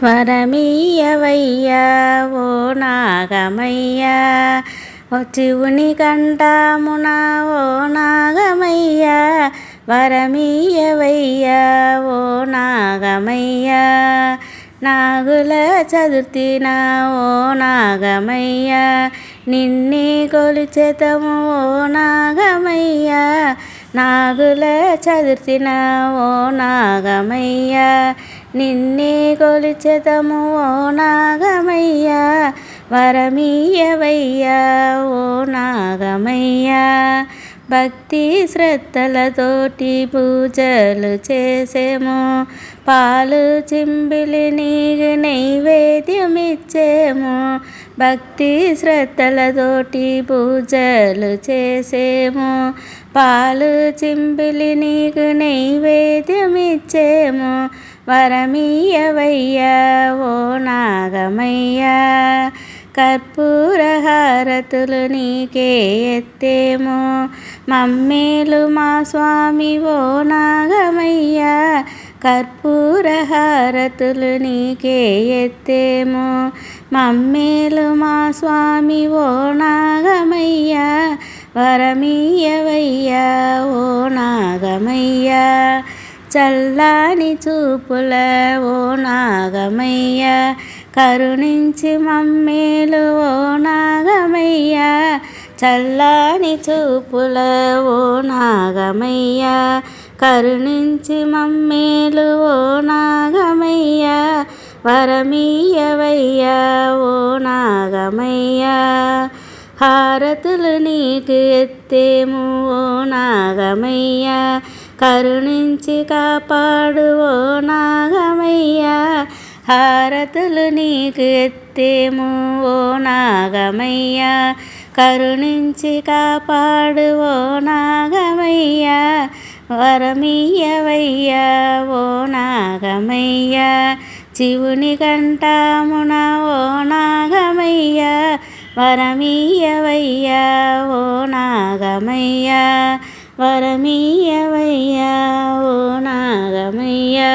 వరమీయవయ్యా ఓ నాగమయ్యా శివుని కంఠమున ఓ నాగమయ్యా వరమీయవయ్యా ఓ నాగమయ్యా నాగుల చతుర్థిన ఓ నాగమయ్యా నిన్నే కొలిచెదము ఓ నాగమయ్యా నాగుల చతుర్థిన ఓ నాగమయ్యా నిన్నే కొలిచెదము ఓ నాగమయ్యా వరమీయవయ్యా ఓ నాగమయ్యా భక్తి శ్రద్ధలతోటి పూజలు చేసేము పాలు చింబిలి నీకు నైవేద్యమిచ్చేము భక్తి శ్రద్ధలతోటి పూజలు చేసేము పాలు చింబిలి నీకు నైవేద్యమిచ్చేము వరమీయవయ్యా ఓ నాగమయ్యా కర్పూర హారతులు నీకే ఎత్తేము మమ్మేలు మా స్వామి ఓ నాగమయ్యా కర్పూర హారతులు నీకే ఎత్తేము మమ్మేలు మా స్వామి ఓ నాగమయ్యా వరమీయవయ్యా ఓ నాగమయ్యా చల్లని చూపుల ఓ నాగమయ్యా కరుణించి మమ్మేలు ఓ నాగమయ్యా చల్లని చూపుల ఓ నాగమయ్యా కరుణించి మమ్మేలు ఓ నాగమయ్యా వరమీయవయ్యా ఓ నాగమయ్యా హారతులు నీకు ఎత్తేము ఓ నాగమయ్యా కరుణించి కాపాడు ఓ నాగమయ్యా హారతులు నీకు ఎత్తేము ఓ నాగమయ్యా కరుణించి కాపాడు ఓ నాగమయ్యా వరమీయవయ్యా ఓ నాగమయ్యా శివుని కంఠమున ఓ నాగమయ్యా వరమీయవయ్యా ఓ నాగమయ్యా వరమీయవయ్యా ఓ నాగమయ్యా